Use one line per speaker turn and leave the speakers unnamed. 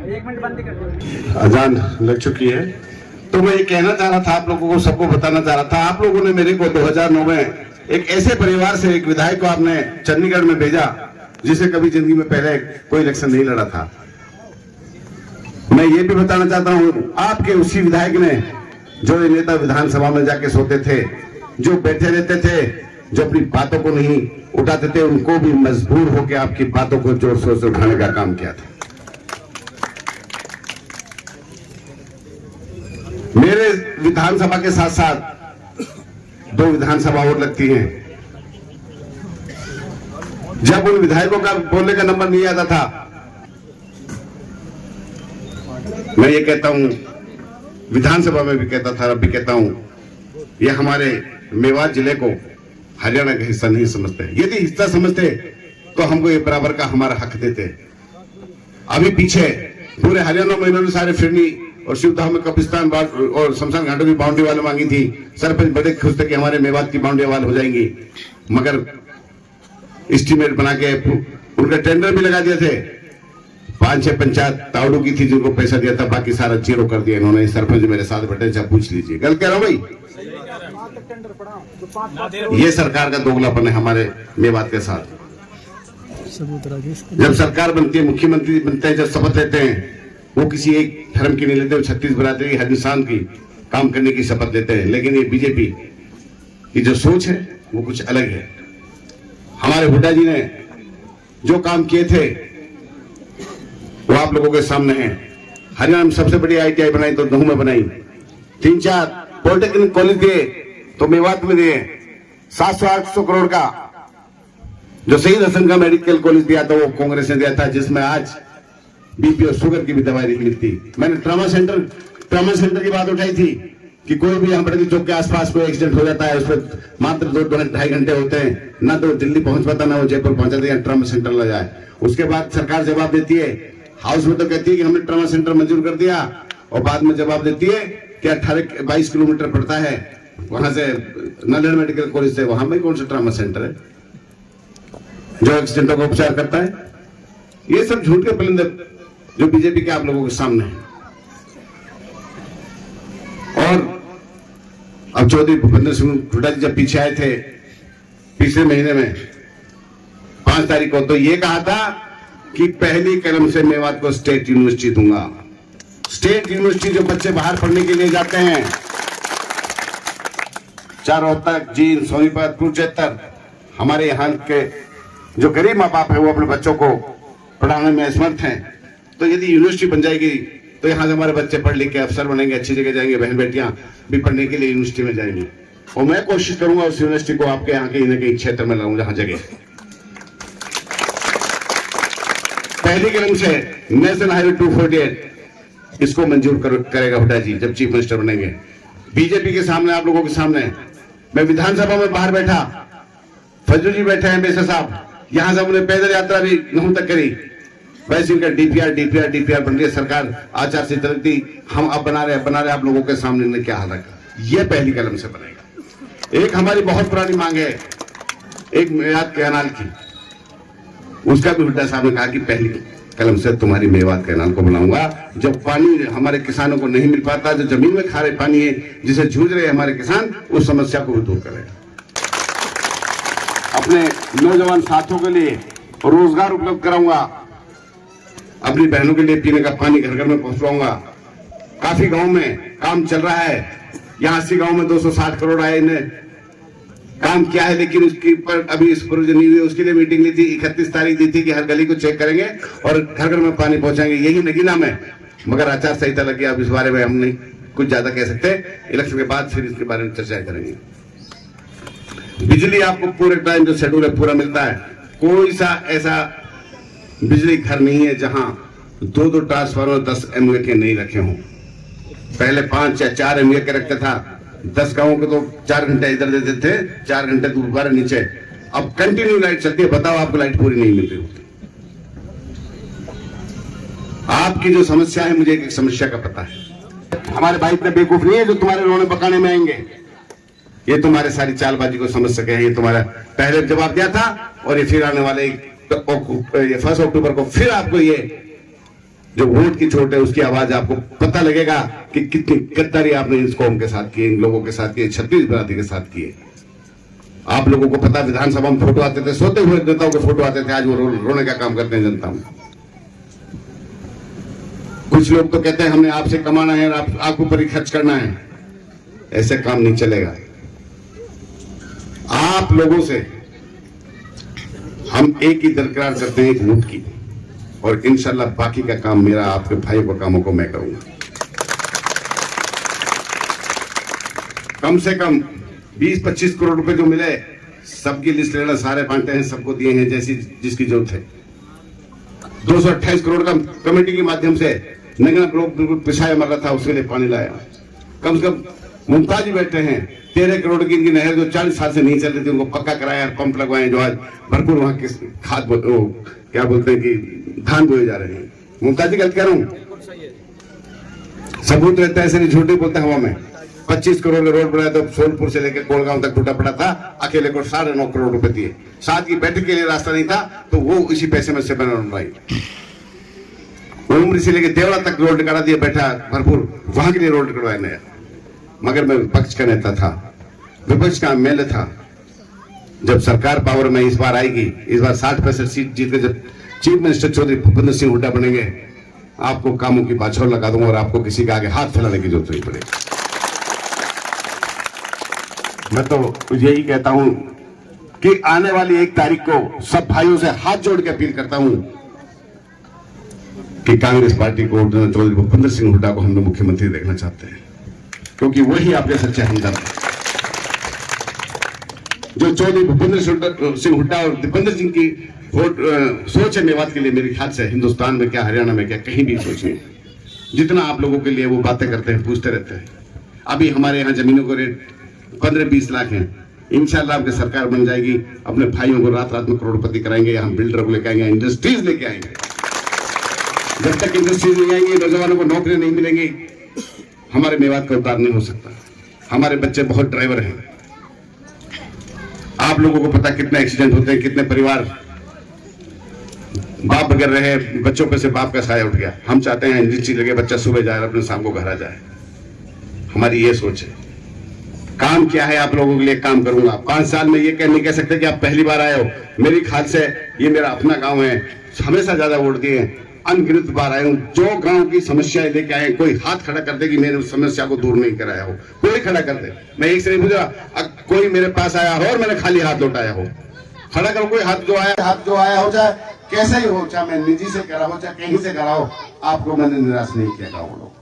1 minute बंद कर दो।
अजान लग चुकी है। तो मैं ये कहना चाह रहा था आप लोगों को, सबको बताना चाह रहा था। आप लोगों ने मेरे को 2009 में एक ऐसे परिवार से एक विधायक को आपने चंडीगढ़ में भेजा जिसे कभी जिंदगी में पहले कोई इलेक्शन नहीं लड़ा था। मैं ये भी बताना चाहता हूं, आपके उसी विधायक ने, जो ये नेता विधानसभा में जाके सोते थे, जो बैठे रहते थे, जो अपनी बातों को नहीं उठाते थे, उनको भी मजबूर होकर आपकी बातों को जोर शोर से उठाने का काम किया था। मेरे विधानसभा के साथ साथ 2 विधानसभा और लगती हैं। जब उन विधायकों का बोलने का नंबर नहीं आता था, मैं ये कहता हूं, विधानसभा में भी कहता था, अब भी कहता हूं, ये हमारे मेवात जिले को हरियाणा का हिस्सा नहीं समझते। यदि हिस्सा समझते तो हमको ये बराबर का हमारा हक देते। अभी पीछे पूरे हरियाणा में इन्होंने सारे फिरनी और शिवधाम में कब्रिस्तान और शमशान घाटों की बाउंड्री वाल मांगी थी। सरपंच बड़े खुश थे कि हमारे मेवात की बाउंड्री वाल हो जाएंगी, मगर एस्टीमेट बना के उनका टेंडर भी लगा दिए थे। 5-6 पंचायत तावड़ू की थी जिनको पैसा दिया था, बाकी सारा जीरो कर दिया इन्होंने। सरपंच मेरे साथ बैठे, चाहे पूछ लीजिए, गलत कह रहा हूं भाई? ये सरकार का दोगलापन है हमारे मेवात के साथ। जब सरकार बनती है, मुख्यमंत्री बनते हैं, जब शपथ लेते हैं, वो किसी एक धर्म की नहीं लेते, वो 36 बरादरी हर इंसान की काम करने की शपथ लेते हैं। लेकिन ये बीजेपी की जो सोच है वो कुछ अलग है। हमारे हुड्डा जी ने जो काम किए थे वो आप लोगों के सामने है। हरियाणा में सबसे बड़ी ITI बनाई तो दहू में बनाई, 3-4 पॉलिटेक्निक कॉलेज दिए तो मेवात में दिए, 700-800 करोड़ का जो शहीद हसन का मेडिकल कॉलेज दिया था वो कांग्रेस ने दिया था, जिसमें आज BP और शुगर की भी दवाई नहीं मिलती। मैंने ट्रॉमा सेंटर की बात उठाई थी कि कोई भी अम्बेडकर चौक के आसपास कोई एक्सीडेंट हो जाता है, उसमें मात्र 2-2.5 घंटे होते हैं, ना तो दिल्ली पहुंच पाता, ना वो जयपुर पहुंचाता, या ट्रॉमा सेंटर ले जाए। उसके बाद सरकार जवाब देती है, हाउस में तो कहती है कि हमने ट्रॉमा सेंटर मंजूर कर दिया, और बाद में जवाब देती है कि 18-22 किलोमीटर पड़ता है वहां से नांदेड़ मेडिकल कॉलेज से, वहां में कौन सा ट्रॉमा सेंटर है जो एक्सीडेंटों का उपचार करता है। ये सब झूठ के परिंदे जो बीजेपी के आप लोगों के सामने है। और अब चौधरी भूपेंद्र सिंह हुड्डा जी जब पीछे आए थे पिछले महीने में 5 तारीख को, तो ये कहा था कि पहली कलम से मेवात को स्टेट यूनिवर्सिटी दूंगा। स्टेट यूनिवर्सिटी जो बच्चे बाहर पढ़ने के लिए जाते हैं, रोहतक, जींद, सोनीपत, कुरुक्षेत्र, हमारे यहाँ के जो गरीब माँ बाप है वो अपने बच्चों को पढ़ाने में असमर्थ हैं, तो यदि यूनिवर्सिटी बन जाएगी तो यहाँ से हमारे बच्चे पढ़ लिख के अफसर बनेंगे, अच्छी जगह जाएंगे, बहन बेटियां भी पढ़ने के लिए यूनिवर्सिटी में जाएंगी। और मैं कोशिश करूंगा उस यूनिवर्सिटी को आपके यहाँ के कहीं क्षेत्र में लाऊं जहां जगह। पहली कलम से नेशनल हाईवे 248 इसको मंजूर करेगा हुड्डा जी जब चीफ मिनिस्टर बनेंगे। बीजेपी के सामने, आप लोगों के सामने, मैं विधानसभा में बाहर बैठा, फजलू जी बैठे हैं बेसा साहब, यहां से हमने पैदल यात्रा भी नहू तक करी। वैसे इनका डीपीआर बन रही है, सरकार आचार संहिता दी, हम अब बना रहे आप लोगों के सामने ने क्या हाल रखा। ये पहली कलम से बनेगा। एक हमारी बहुत पुरानी मांग है, एक मेवात कैनाल की, उसका भी हुड्डा साहब ने कहा कि पहली कलम से तुम्हारी मेवात कैनाल को बनाऊंगा। जब पानी हमारे किसानों को नहीं मिल पाता, जो जमीन में खारे पानी है जिसे जूझ रहे हमारे किसान, उस समस्या को भी दूर करेगा। अपने नौजवान साथियों के लिए रोजगार उपलब्ध कराऊंगा, अपनी बहनों के लिए पीने का पानी घर घर में पहुंचवाऊंगा। काफी गांव में काम चल रहा है, यहाँ 80 गांव में 260 करोड़ आए, इन्हें काम किया है, लेकिन उसके ऊपर अभी इस प्रोविजन नहीं हुई। उसके लिए मीटिंग ली थी, 31 तारीख दी थी कि हर गली को चेक करेंगे और घर घर में पानी पहुंचाएंगे, यही नगीना में। मगर आचार संहिता लग गया, अब इस बारे में हम नहीं कुछ ज्यादा कह सकते, इलेक्शन के बाद फिर इसके बारे में चर्चा करेंगे। बिजली आपको पूरे टाइम जो शेड्यूल है पूरा मिलता है। कोई सा ऐसा बिजली घर नहीं है जहां 2 ट्रांसफार्मर 10 MVA के नहीं रखे हों। पहले 5 या 4 MVA के रखता था, 10 गांवों के तो 4 घंटे इधर देते थे, 4 घंटे दोबारा नीचे। अब कंटिन्यू लाइट चलती है, बताओ आपको लाइट पूरी नहीं मिल रही होती। आपकी जो समस्या है, मुझे एक समस्या का पता है। हमारे भाई इतने बेवकूफ नहीं है जो तुम्हारे रोने पकाने में आएंगे। ये तुम्हारे सारी चालबाजी को समझ सके, ये तुम्हारा पहले जवाब दिया था, और ये फिर आने वाले 1 अक्टूबर को फिर आपको ये जो वोट की चोट है उसकी आवाज आपको पता लगेगा कि कितनी गद्दारी आपने इस कौम के साथ की, इन लोगों के साथ की, 36 बरादरी के साथ किए। आप लोगों को पता, विधानसभा में फोटो आते थे, सोते हुए नेताओं के फोटो आते थे, आज वो रोने का काम करते हैं जनता में। कुछ लोग तो कहते हैं हमने आपसे कमाना है और आपके ऊपर ही खर्च करना है। ऐसे काम नहीं चलेगा। आप लोगों से हम एक ही दरकार करते हैं, एक वोट की, और इंशाल्लाह बाकी का काम मेरा, आपके भाइयों के कामों को मैं करूंगा। कम से कम 20-25 करोड़ रुपए जो मिले, सबकी लिस्ट लेना, सारे बांटे हैं, सबको दिए हैं जैसी जिसकी जरूरत है। 228 करोड़ का कमेटी के माध्यम से नगना ब्लॉक बिल्कुल पिछाया मर रहा था, उसके लिए पानी लाया। कम से कम मुमताज जी बैठे हैं, 13 करोड़ की इनकी नहर जो 40 साल से नहीं चल रही थी, उनको पक्का कराया, पंप लगवाए, जो आज भरपूर वहां के खाद क्या बोलते हैं कि धान बोए जा रहे हैं। मुमताज जी गलत कह रहा हूं, सबूत रहता है, ऐसे नहीं झूठ बोलते हवा में। 25 करोड़ का रोड बनाया, तो सोनपुर से लेकर कोलगांव तक टूटा पड़ा था, अकेले को 9.5 करोड़ रुपए दिए। साथ की बैठक के लिए रास्ता नहीं था, तो वो इसी पैसे में से बनवाई। उमरी से लेकर देवड़ा तक रोड करा दिया, बैठा भरपूर, वहां के लिए रोड करवाया नया। मगर मैं विपक्ष का नेता था, विपक्ष का एमएलए था। जब सरकार पावर में इस बार आएगी, इस बार 60% सीट जीत के जब चीफ मिनिस्टर चौधरी भूपेंद्र सिंह हुड्डा बनेंगे, आपको कामों की बाछौर लगा दूंगा और आपको किसी के आगे हाथ फैलाने की जरूरत नहीं पड़ेगी। मैं तो यही कहता हूं कि आने वाली 1 तारीख को सब भाइयों से हाथ जोड़ के अपील करता हूं कि कांग्रेस पार्टी को, चौधरी भूपेंद्र सिंह हुड्डा को हम लोग मुख्यमंत्री देखना चाहते हैं, क्योंकि वही आपके सच्चे हमदर्द हैं। जो चौधरी भूपेंद्र सिंह हुड्डा और दीपेंद्र सिंह की सोच है मेवात के लिए, मेरे ख्याल से हिंदुस्तान में क्या, हरियाणा में क्या, कहीं भी सोच नहीं। जितना आप लोगों के लिए वो बातें करते हैं, पूछते रहते हैं। अभी हमारे यहाँ जमीनों का रेट 15-20 लाख है, इंशाल्लाह आपकी सरकार बन जाएगी, अपने भाइयों को रात रात में करोड़पति कराएंगे, हम बिल्डर को लेके आएंगे, इंडस्ट्रीज लेके आएंगे। जब तक इंडस्ट्रीज नहीं आएंगी, नौजवानों को नौकरी नहीं मिलेंगी, हमारे मेवात का उद्धार नहीं हो सकता। हमारे बच्चे बहुत ड्राइवर हैं, आप लोगों को पता कितने एक्सीडेंट होते हैं, कितने परिवार बाप बगैर रहे, बच्चों पे से बाप का साया उठ गया। हम चाहते हैं इंडस्ट्री लगे, बच्चा सुबह जाए अपने शाम को घर आ जाए। हमारी ये सोच है। काम क्या है, आप लोगों के लिए काम करूंगा। 5 साल में ये नहीं कह सकते कि आप पहली बार आए हो। मेरी खाद से ये मेरा अपना गांव है, हमेशा ज्यादा वोट दिए, अनगिनत बार आए हूं। जो गांव की समस्याएं लेके आए, कोई हाथ खड़ा कर दे कि मैंने उस समस्या को दूर नहीं कराया हो, कोई खड़ा कर दे। मैं एक से नहीं पूछा, कोई मेरे पास आया हो और मैंने खाली हाथ लौटाया हो, खड़ा करो। कोई हाथ जो आया हो, चाहे कैसा ही हो, चाहे मैं निजी से करा हो, चाहे कहीं से करा हो, आपको मैंने निराश नहीं किया गाँव लोग।